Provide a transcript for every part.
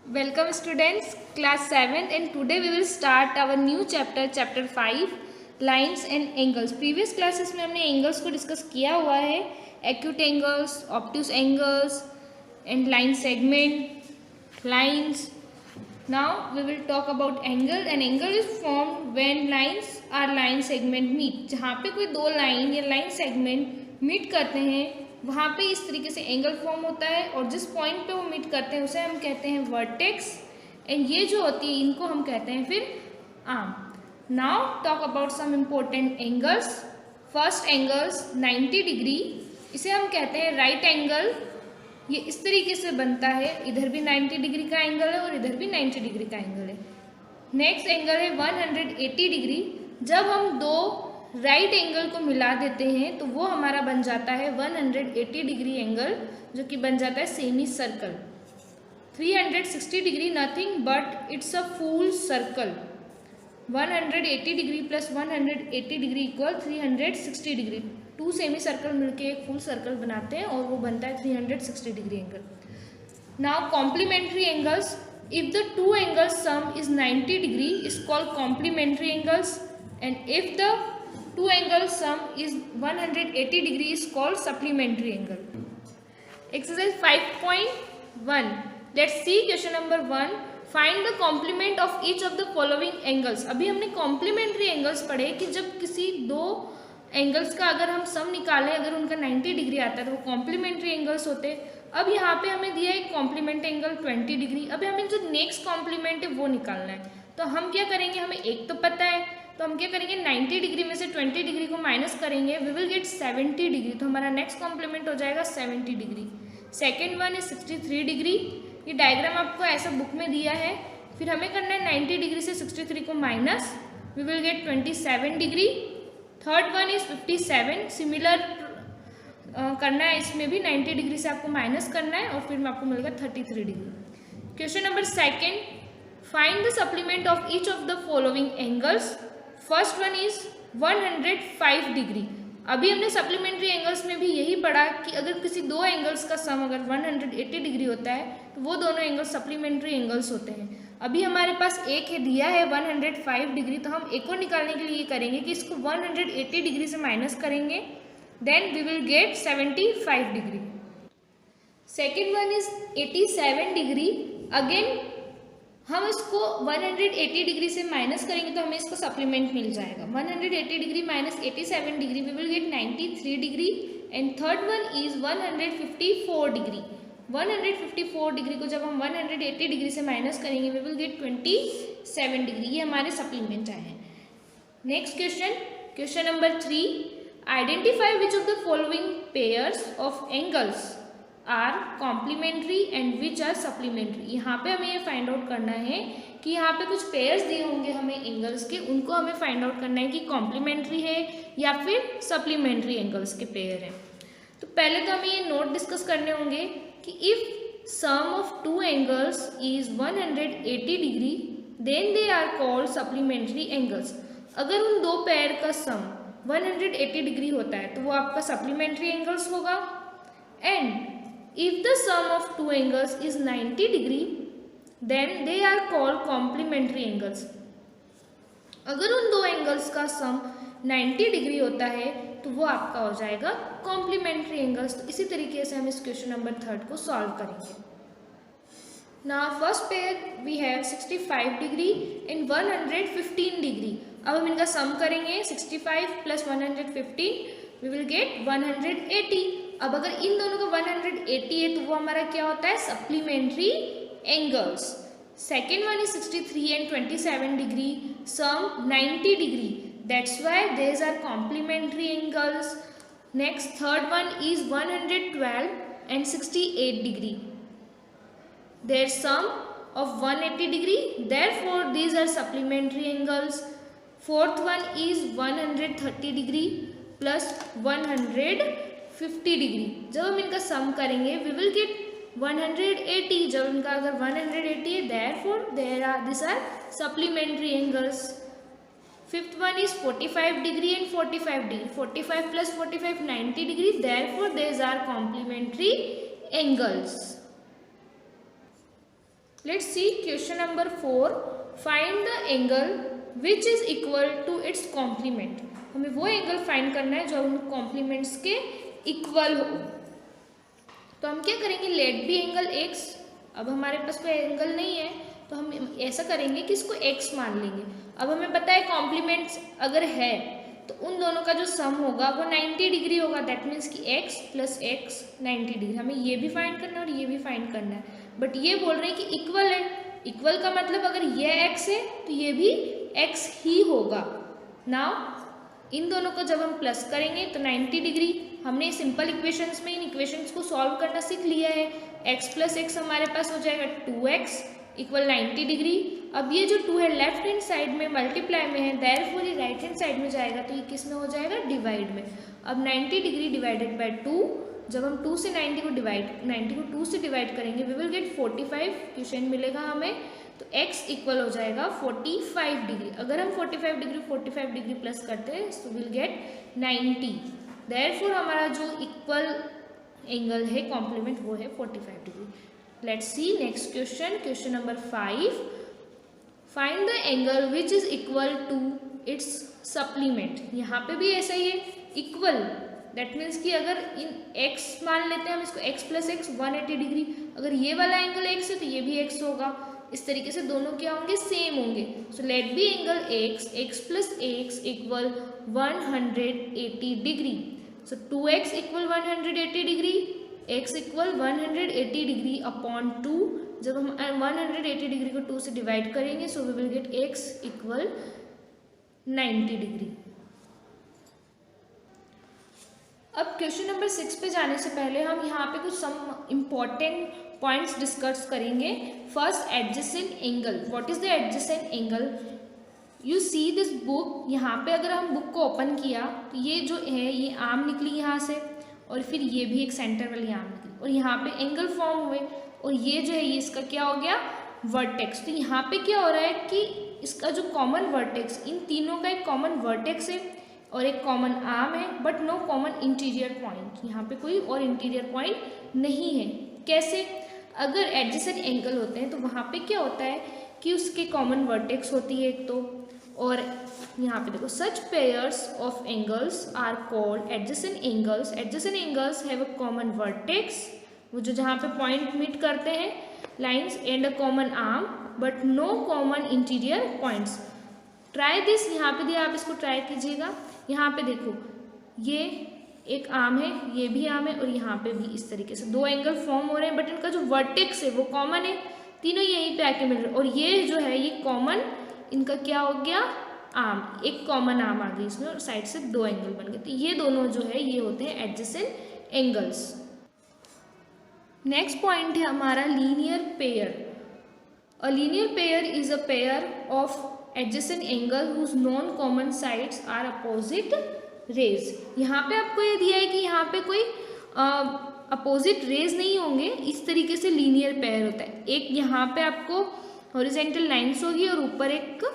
Welcome students, class 7th, and today we will start our new chapter 5, lines and angles. Previous classes में हमने angles को discuss किया हुआ है, acute angles, obtuse angles and line segment, lines. Now we will talk about angle. An angle is formed when lines or line segment meet. जहाँ पे कोई दो line या line segment meet करते हैं वहाँ पे इस तरीके से एंगल फॉर्म होता है और जिस पॉइंट पे वो मीट करते हैं उसे हम कहते हैं वर्टेक्स एंड ये जो होती है इनको हम कहते हैं फिर arm. Now talk about some important angles. First angles 90 degree, इसे हम कहते हैं राइट एंगल. ये इस तरीके से बनता है, इधर भी 90 डिग्री का एंगल है और इधर भी 90 डिग्री का एंगल है. नेक्स्ट एंगल है 180 डिग्री. जब हम दो राइट एंगल को मिला देते हैं तो वो हमारा बन जाता है 180 डिग्री एंगल, जो कि बन जाता है semi circle. 360 degree nothing but it's a full circle. 180 degree plus 180 degree equal 360 degree. Two semi circle मिलके एक फुल सर्कल बनाते हैं और वो बनता है 360 degree angle. Now complementary angles. If the two angles sum is 90 degree is called complementary angles and if the two angle sum is 180 degree is called supplementary angle. Exercise 5.1. Let's see question number 1. Find the complement of each of the following angles. अभी हमने complementary angles पढ़े कि जब किसी दो angles का अगर हम sum निकालें, अगर उनका 90 डिग्री आता है तो वो complementary angles होते हैं. अब यहाँ पे हमें दिया है complement angle 20 डिग्री. अभी हमें जो next complement है वो निकालना है. तो हम क्या करेंगे, हमें एक तो पता है तो हम क्या करेंगे 90 डिग्री में से 20 डिग्री को माइनस करेंगे, वी विल गेट 70 डिग्री. तो हमारा नेक्स्ट कॉम्प्लीमेंट हो जाएगा 70 degree. Second one is 63 degree. ये डायग्राम आपको ऐसा बुक में दिया है. फिर हमें करना है 90 डिग्री से 63 को minus, we will get 27 degree. Third one is 57. Similar करना है, इसमें भी 90 डिग्री से आपको माइनस करना है और फिर में आपको मिलेगा 33 degree. Question number second. Find the supplement of each of the following angles. First one is 105 degree. अभी हमने सप्लीमेंट्री एंगल्स में भी यही पढ़ा कि अगर किसी दो एंगल्स का सम अगर 180 डिग्री होता है तो वो दोनों एंगल्स सप्लीमेंट्री एंगल्स होते हैं. अभी हमारे पास एक है दिया है 105 डिग्री, तो हम एक और निकालने के लिए ये करेंगे कि इसको 180 डिग्री से माइनस करेंगे, then we will get 75 degree. Second one is 87 degree. Again हम इसको 180 डिग्री से माइनस करेंगे तो हमें इसको सप्लीमेंट मिल जाएगा. 180 degree minus 87 degree we will get 93 degree. And third one is 154 degree. 154 degree को जब हम 180 डिग्री से माइनस करेंगे वी विल गेट 27 डिग्री. ये हमारे सप्लीमेंट आए हैं. Next question, question number 3. Identify which of the following pairs of angles are complementary and which are supplementary. यहाँ पे हमें ये फाइंड आउट करना है कि यहाँ पे कुछ पेयर्स दिए होंगे हमें एंगल्स के, उनको हमें फाइंड आउट करना है कि कॉम्प्लीमेंट्री है या फिर सप्लीमेंट्री एंगल्स के पेयर हैं. तो पहले तो हमें ये नोट डिस्कस करने होंगे कि if sum of two angles is 180 degree then they are called supplementary angles. अगर उन दो पेयर का सम 180 डिग्री होता है तो वो आपका सप्लीमेंट्री एंगल्स होगा. And if the sum of two angles is 90 degree then they are called complementary angles. अगर उन दो एंगल्स का सम 90 डिग्री होता है तो वो आपका हो जाएगा कॉम्प्लीमेंट्री एंगल्स. तो इसी तरीके से हम इस क्वेश्चन नंबर 3 को सॉल्व करेंगे. Now first pair we have 65 degree and 115 degree. अब हम इनका सम करेंगे 65 प्लस 115 वी विल गेट 180. अब अगर इन दोनों का 180 है तो वो हमारा क्या होता है, supplementary angles. Second one is 63 and 27 degree, sum 90 degree, that's why these are complementary angles. Next third one is 112 and 68 degree, their sum of 180 degree, therefore these are supplementary angles. Fourth one is 130 degree plus 150 degree. जब हम इनका सम करेंगे we will gate 180. जब इनका अगर 180 है therefore this are supplementary angles. Fifth one is 45 degree and 45 degree. 45 plus 45 90 degree, therefore this are complementary angles. Let's see question number 4, find the angle which is equal to its complement. हमें वो angle find करना है जो उन compliments के equal हो। तो हम क्या करेंगे, लेट बी एंगल एक्स। अब हमारे पास कोई एंगल नहीं है तो हम ऐसा करेंगे कि इसको एक्स मान लेंगे। अब हमें पता है कॉम्प्लीमेंट्स अगर है तो उन दोनों का जो सम होगा वो 90 डिग्री होगा। दैट मीन्स कि x प्लस एक्स 90 डिग्री। हमें ये भी फाइंड करना है और ये भी फाइंड करना है, बट ये बोल रहे हैं कि इक्वल है। इक्वल का मतलब अगर ये x है तो ये भी x ही होगा। नाउ इन दोनों को जब हम प्लस करेंगे तो 90 डिग्री। हमने सिंपल इक्वेशंस में इन इक्वेशंस को सॉल्व करना सीख लिया है। x प्लस एक्स हमारे पास हो जाएगा 2x इक्वल 90 डिग्री। अब ये जो 2 है लेफ्ट हैंड साइड में मल्टीप्लाई में है, देयरफॉर ये राइट हैंड साइड में जाएगा तो ये किस में हो जाएगा, डिवाइड में। अब 90 डिग्री डिवाइडेड बाय 2, जब हम 2 से 90 को 2 से डिवाइड करेंगे वी विल गेट 45 क्वेश्चन मिलेगा हमें। तो x इक्वल हो जाएगा 45 डिग्री। अगर हम 45 डिग्री प्लस करते हैं तो विल गेट 90। देयरफॉर हमारा जो इक्वल एंगल है कॉम्प्लीमेंट वो है 45 degree. Let's see next question, question number 5, find the angle which is equal to its supplement. यहाँ पे भी ऐसा ही है, इक्वल। दैट मीन्स कि अगर इन x मान लेते हैं हम इसको x प्लस एक्स 180 डिग्री। अगर ये वाला एंगल x है तो ये भी x होगा। इस तरीके से दोनों क्या होंगे, सेम होंगे। So let be angle x plus x equal 180 degree. So 2x equal 180 degree, x equal 180 degree upon 2। जब हम 180 डिग्री को 2 से डिवाइड करेंगे so we will get x equal 90 degree. अब क्वेश्चन नंबर 6 पे जाने से पहले हम यहाँ पे कुछ सम इम्पॉर्टेंट पॉइंट्स डिस्कस करेंगे। First, adjacent angle. What is the adjacent angle? You see this book. यहाँ पे अगर हम बुक को ओपन किया तो ये जो है ये आर्म निकली यहाँ से, और फिर ये भी एक सेंटर वाली आर्म निकली, और यहाँ पे एंगल फॉर्म हुए, और ये जो है ये इसका क्या हो गया, वर्टेक्स। तो यहाँ पे क्या हो रहा है कि इसका जो कॉमन वर्टेक्स, इन तीनों का एक कॉमन वर्टेक्स है और एक कॉमन आर्म है, but no common interior point. यहाँ पे कोई और इंटीरियर पॉइंट नहीं है। कैसे? अगर एडजेसेंट एंगल होते हैं तो वहाँ पे क्या होता है कि उसके कॉमन वर्टेक्स होती है एक तो, और यहाँ पे देखो such pairs of angles are called adjacent angles. Adjacent angles have a common vertex, वो जो जहाँ पे पॉइंट मीट करते हैं lines, and a common arm but no common interior points. Try this. यहाँ पे दिया, आप इसको ट्राई कीजिएगा। यहाँ पे देखो ये एक आर्म है, ये भी आर्म है, और यहाँ पे भी इस तरीके से दो एंगल फॉर्म हो रहे हैं, बट इनका जो वर्टेक्स है वो कॉमन है, तीनों यहीं पे आके मिल रहे हैं। और ये जो है ये कॉमन, इनका क्या हो गया, आर्म, एक कॉमन आर्म आ गई इसमें, और साइड से दो एंगल बन गए। तो ये दोनों जो है ये होते हैं एडजेसेंट एंगल्स। नेक्स्ट पॉइंट है हमारा linear pair. A linear pair is a pair of adjacent angle whose non common sides are opposite rays. यहाँ पे आपको ये दिया है कि यहाँ पे कोई अपोजिट रेज नहीं होंगे, इस तरीके से लीनियर पेयर होता है। एक यहाँ पे आपको हॉरिजेंटल लाइन्स होगी और ऊपर एक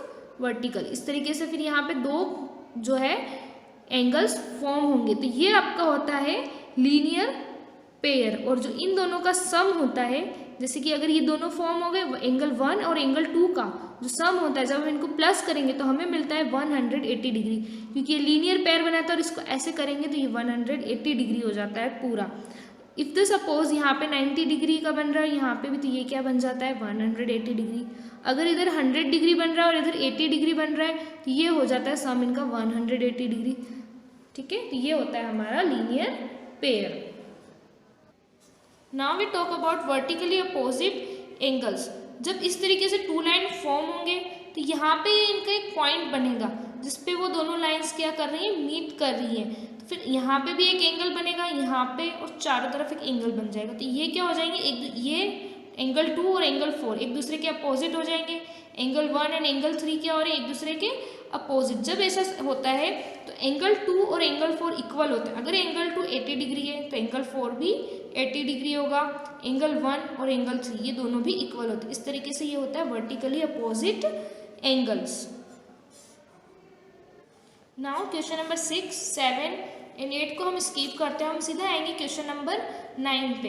वर्टिकल, इस तरीके से फिर यहाँ पे दो जो है एंगल्स फॉर्म होंगे। तो ये आपका होता है लीनियर पेयर, और जो इन दोनों का सम होता है, जैसे कि अगर ये दोनों फॉर्म हो गए, एंगल 1 और एंगल 2 का जो सम होता है, जब हम इनको प्लस करेंगे तो हमें मिलता है 180 डिग्री, क्योंकि ये लीनियर पेयर बनाता है। और इसको ऐसे करेंगे तो ये 180 डिग्री हो जाता है पूरा। इफ द सपोज यहाँ पे 90 डिग्री का बन रहा है, यहाँ पे भी, तो ये क्या बन जाता है 180 डिग्री। अगर इधर 100 डिग्री बन रहा है और इधर 80 डिग्री बन रहा है तो ये हो जाता है सम इनका 180 डिग्री। ठीक है, तो ये होता है हमारा linear pair. Now we talk about vertically opposite angles. जब इस तरीके से टू लाइन फॉर्म होंगे तो यहाँ पे इनका एक पॉइंट बनेगा जिसपे वो दोनों लाइंस क्या कर रही हैं, मीट कर रही हैं। तो फिर यहाँ पे भी एक एंगल बनेगा, यहाँ पे, और चारों तरफ एक एंगल बन जाएगा। तो ये क्या हो जाएंगे, एक ये एंगल 2 और एंगल 4 एक दूसरे के अपोजिट हो जाएंगे। एंगल 1 एंड एंगल 3 क्या हो रहे हैं, एक दूसरे के अपोजिट। जब ऐसा होता है तो एंगल 2 और एंगल 4 इक्वल होता है। अगर एंगल 2 80 डिग्री है तो एंगल 4 भी 80 डिग्री होगा। एंगल 1 और एंगल 3 ये दोनों भी इक्वल होते हैं। इस तरीके से ये होता है vertically opposite angles. Now question number 6, 7 and 8 को हम स्किप करते हैं, हम सीधा आएंगे क्वेश्चन नंबर 9 पे।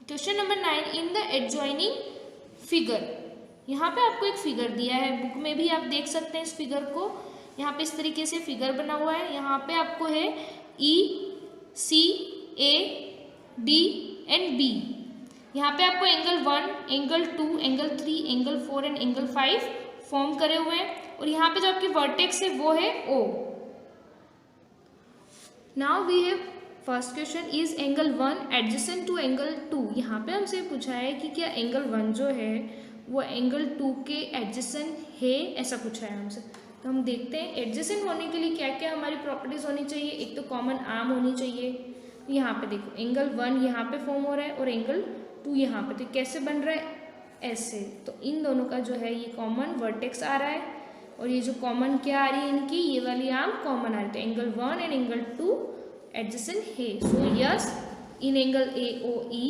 Question number 9, in the adjoining figure, यहाँ पे आपको एक फिगर दिया है, बुक में भी आप देख सकते हैं इस फिगर को। यहाँ पे इस तरीके से फिगर बना हुआ है। यहाँ पे आपको है E, C, A, D and B। यहाँ पे आपको angle 1, angle 2, angle 3, angle 4 and angle 5 form करे हुए हैं, और यहाँ पे जो आपकी वर्टेक्स है वो है O। Now we have first question, is angle 1 adjacent to angle 2। यहाँ पे हमसे पूछा है कि क्या एंगल 1 जो है वो एंगल 2 के एडजेसेंट है, ऐसा पूछा है हमसे। तो हम देखते हैं एडजेसेंट होने के लिए क्या क्या हमारी प्रॉपर्टीज होनी चाहिए। एक तो कॉमन आर्म होनी चाहिए। यहाँ पे देखो एंगल 1 यहाँ पे फॉर्म हो रहा है और एंगल 2 यहाँ पे, तो कैसे बन रहा है, ऐसे। तो इन दोनों का जो है ये कॉमन वर्टेक्स आ रहा है, और ये जो कॉमन क्या आ रही है इनकी, ये वाली आर्म कॉमन आ रही है। तो एंगल 1 एंड एंगल 2 adjacent है। So yes, in angle AOE,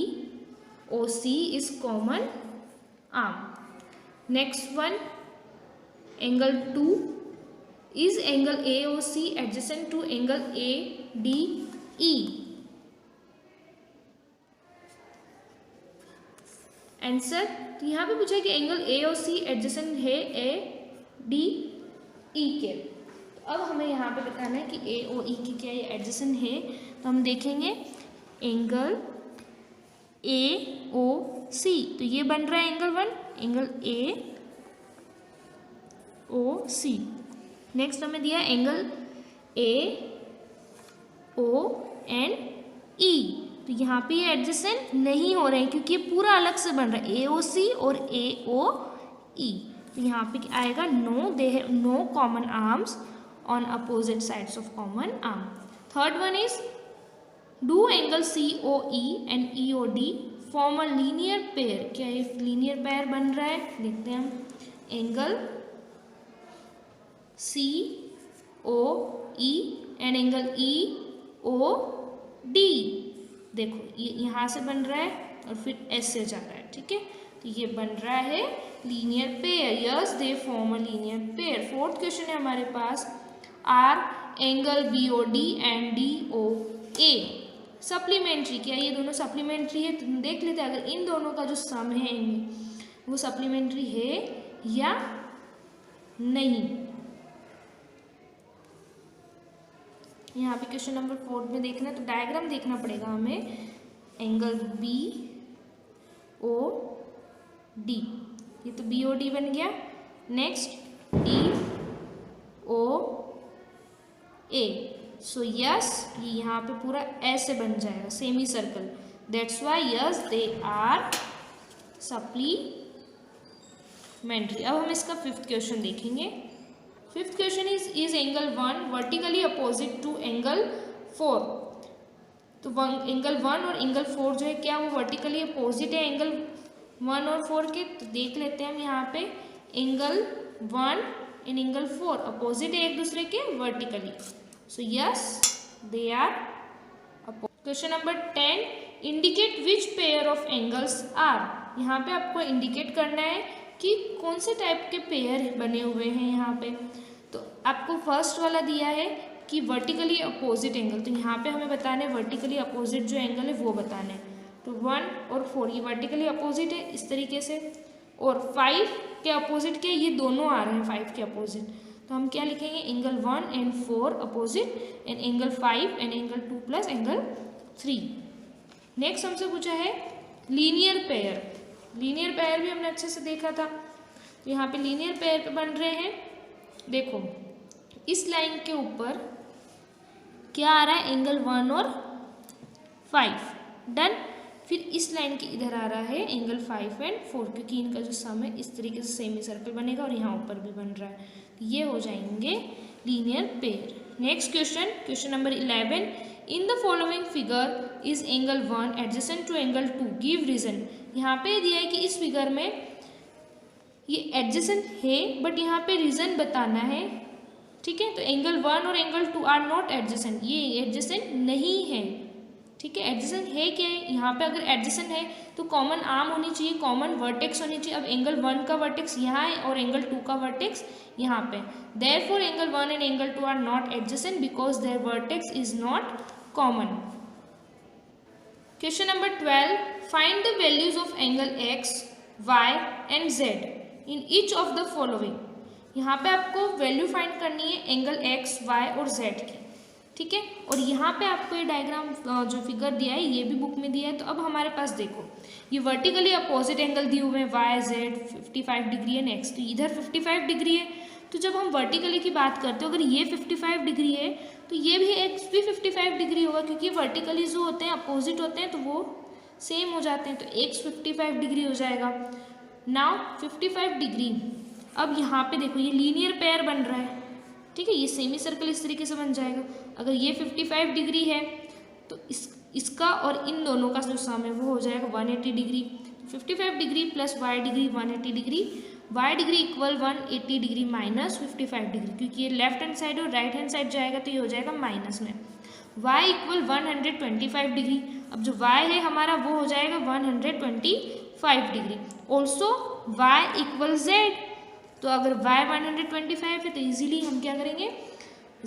OC is common arm. Next one, angle 2 is angle AOC adjacent to angle ADE. Answer, तो यहाँ पे पूछा है कि एंगल AOC एडजेसेंट है ADE के। अब हमें यहाँ पे बताना है कि AOE की क्या ये एडजेसेंट है। तो हम देखेंगे एंगल AOC, तो ये बन रहा है एंगल 1, एंगल AOC। नेक्स्ट हमें दिया एंगल AO एंड E, तो यहाँ पे ये एडजेसेंट नहीं हो रहे हैं क्योंकि ये पूरा अलग से बन रहा है, AOC और AOE। तो यहाँ पे आएगा no, they have no common arms on opposite sides of common arm. Third one is, do angle COE and EOD form a linear pair। क्या ये linear pair बन रहा है, देखते हैं हम। Angle COE and angle EOD, देखो ये यहाँ से बन रहा है और फिर ऐसे जा रहा है, ठीक है। तो ये बन रहा है linear pair. Yes, they form a linear pair. Fourth question है हमारे पास, are angle BOD and DOA supplementary. क्या ये दोनों सप्लीमेंट्री है, तो देख लेते हैं अगर इन दोनों का जो सम है वो सप्लीमेंट्री है या नहीं। यहाँ पे क्वेश्चन नंबर 4 में देखना है तो डायग्राम देखना पड़ेगा हमें। एंगल BOD, ये तो BOD बन गया। नेक्स्ट DOA, सो यस ये यहाँ पे पूरा ऐसे बन जाएगा, semi circle. That's why yes they are supplementary. अब हम इसका फिफ्थ क्वेश्चन देखेंगे। Fifth question is angle 1 vertically opposite to angle 4। तो एंगल 1 और एंगल 4 जो है क्या वो वर्टिकली अपोजिट है एंगल 1 और 4 के। तो देख लेते हैं हम यहाँ पे एंगल 1 एंड एंगल 4 अपोजिट है एक दूसरे के vertically. So yes they are opposite. Question number 10, indicate which pair of angles are. यहाँ पे आपको इंडिकेट करना है कि कौन से टाइप के पेयर बने हुए हैं यहाँ पे। तो आपको फर्स्ट वाला दिया है कि वर्टिकली अपोजिट एंगल, तो यहाँ पे हमें बताना है वर्टिकली अपोजिट जो एंगल है वो बताना है। तो 1 और 4 ये वर्टिकली अपोजिट है इस तरीके से, और 5 के अपोजिट के ये दोनों आ रहे हैं 5 के अपोजिट। तो हम क्या लिखेंगे, angle 1 and 4 opposite and angle 5 and angle 2 plus angle 3। Next हमसे पूछा है लीनियर पेयर। लीनियर पेयर भी हमने अच्छे से देखा था। तो यहाँ पे लीनियर पेयर पे बन रहे हैं, देखो इस लाइन के ऊपर क्या आ रहा है, एंगल 1 और 5 डन। फिर इस लाइन के इधर आ रहा है एंगल 5 एंड 4, क्योंकि इनका जो सम है इस तरीके से सेमी सर्कल बनेगा और यहाँ ऊपर भी बन रहा है, तो ये हो जाएंगे linear pair. Next question, question number 11, in the following figure is angle 1 adjacent to angle 2, give reason. यहाँ पे दिया है कि इस फिगर में ये एडजेसेंट है बट यहाँ पे रीजन बताना है, ठीक है। तो एंगल 1 और एंगल 2 आर नॉट एडजेसेंट, ये एडजेसेंट नहीं है, ठीक है। एडजेसेंट है क्या है, यहाँ पे अगर एडजेसेंट है तो कॉमन आर्म होनी चाहिए, कॉमन वर्टेक्स होनी चाहिए। अब एंगल 1 का वर्टेक्स यहाँ है और एंगल 2 का वर्टेक्स यहाँ पे, therefore angle 1 and angle 2 are not adjacent because their vertex is not common. Question number 12, find the values of angle x, y and z in each of the following. यहाँ पे आपको value find करनी है angle x y और z की, ठीक है। और यहाँ पे आपको ये डायग्राम जो फिगर दिया है ये भी बुक में दिया है। तो अब हमारे पास देखो ये वर्टिकली अपोजिट एंगल दिए हुए हैं वाई जेड 55 डिग्री है नेक्स्ट, तो इधर 55 डिग्री है। तो जब हम वर्टिकली की बात करते हो अगर ये 55 डिग्री है तो ये भी एक्स भी 55 डिग्री होगा, क्योंकि वर्टिकली जो होते हैं अपोजिट होते हैं तो वो सेम हो जाते हैं। तो एक्स 55 डिग्री हो जाएगा। नाउ 55 डिग्री, अब यहाँ पे देखो ये लीनियर पेयर बन रहा है, ठीक है। ये सेमी सर्कल इस तरीके से बन जाएगा। अगर ये 55 डिग्री है तो इसका और इन दोनों का जो सम है वो हो जाएगा 180 degree. 55 degree plus y degree 180 degree, y degree equal 180 degree minus 55 degree, क्योंकि ये लेफ्ट हैंड साइड और राइट हैंड साइड जाएगा तो ये हो जाएगा माइनस में। y इक्वल 125 डिग्री, अब जो y है हमारा वो हो जाएगा 125 degree. Also y equal z, तो अगर y 125 है तो इजीली हम क्या करेंगे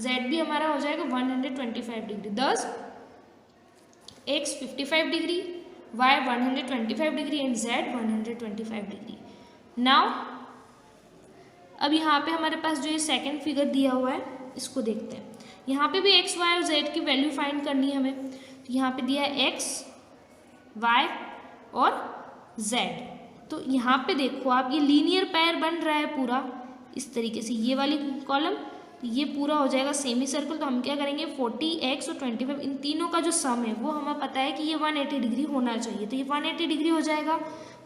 z भी हमारा हो जाएगा 125 डिग्री। दस x 55 degree, y 125 degree and z 125 degree. Now अब यहाँ पे हमारे पास जो ये सेकंड फिगर दिया हुआ है इसको देखते हैं। यहाँ पे भी x y और z की वैल्यू फाइंड करनी है हमें। तो यहाँ पे दिया है x y और z। तो यहाँ पे देखो आप ये लीनियर पेयर बन रहा है पूरा इस तरीके से, ये वाली कॉलम ये पूरा हो जाएगा सेमी सर्कल। तो हम क्या करेंगे 40x और 25 इन तीनों का जो सम है वो हमें पता है कि ये 180 डिग्री होना चाहिए। तो ये 180 डिग्री हो जाएगा।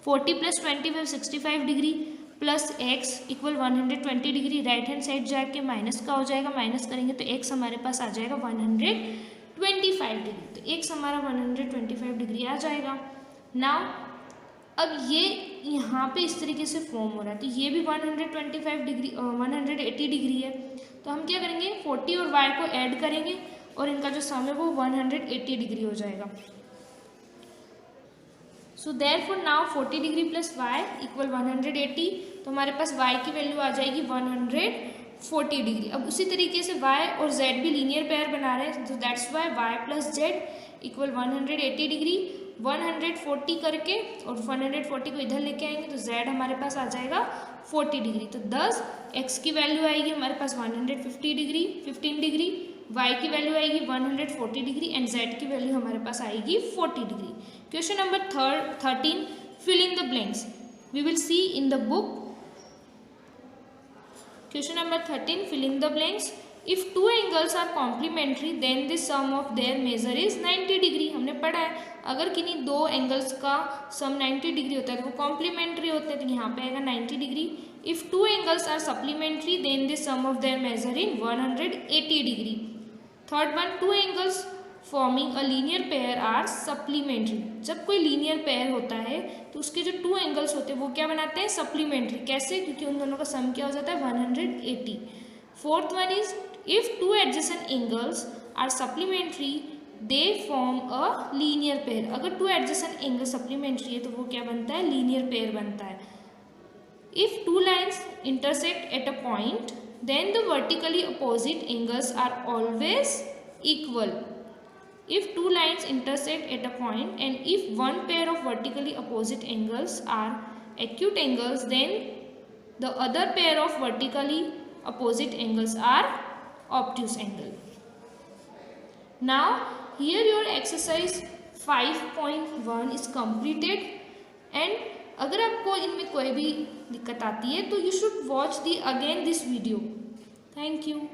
40 plus 25 65 degree plus x equal 120 degree, right hand side जाके माइनस का हो जाएगा, माइनस करेंगे तो x हमारे पास आ जाएगा 125 डिग्री। तो x हमारा 125 डिग्री आ जाएगा। नाउ अब ये यहाँ पे इस तरीके से फॉर्म हो रहा है तो ये भी 125 डिग्री 180 डिग्री है। तो हम क्या करेंगे 40 और y को ऐड करेंगे और इनका जो सम है वो 180 डिग्री हो जाएगा। So therefore now 40 degree plus y equal 180, तो हमारे पास y की वैल्यू आ जाएगी 140 डिग्री। अब उसी तरीके से y और z भी लीनियर पेयर बना रहे हैं, तो that's why y plus z equal 180 degree. 140 करके और 140 को इधर लेके आएंगे तो z हमारे पास आ जाएगा 40 डिग्री। तो 10 x की वैल्यू आएगी हमारे पास 150 डिग्री 15 डिग्री, y की वैल्यू आएगी 140 डिग्री एंड z की वैल्यू हमारे पास आएगी 40 degree. Question number 13, fill in the blanks. We will see in the book. Question number 13, fill in the blanks. If two angles are complementary, then the sum of their measure is 90 degree. हमने पढ़ा है अगर किन्हीं दो angles का सम 90 degree होता है तो वो कॉम्प्लीमेंट्री होते हैं, तो यहाँ पे आएगा 90 degree. If two angles are supplementary then the sum of their measure in 180 degree. Third one, two angles forming a linear pair are supplementary. जब कोई लीनियर पेयर होता है तो उसके जो टू एंगल्स होते हैं वो क्या बनाते हैं सप्लीमेंट्री। कैसे? क्योंकि उन दोनों का सम क्या हो जाता है 180। Fourth one is if two adjacent angles are supplementary they form a linear pair. अगर टू एडजेसेंट एंगल सप्लीमेंट्री है तो वो क्या बनता है लीनियर पेयर बनता है। If two lines intersect at a point then the vertically opposite angles are always equal. If two lines intersect at a point and if one pair of vertically opposite angles are acute angles, then the other pair of vertically opposite angles are obtuse angle. Now here your exercise 5.1 is completed and अगर आपको इनमें कोई भी दिक्कत आती है तो you should watch the again this video. Thank you.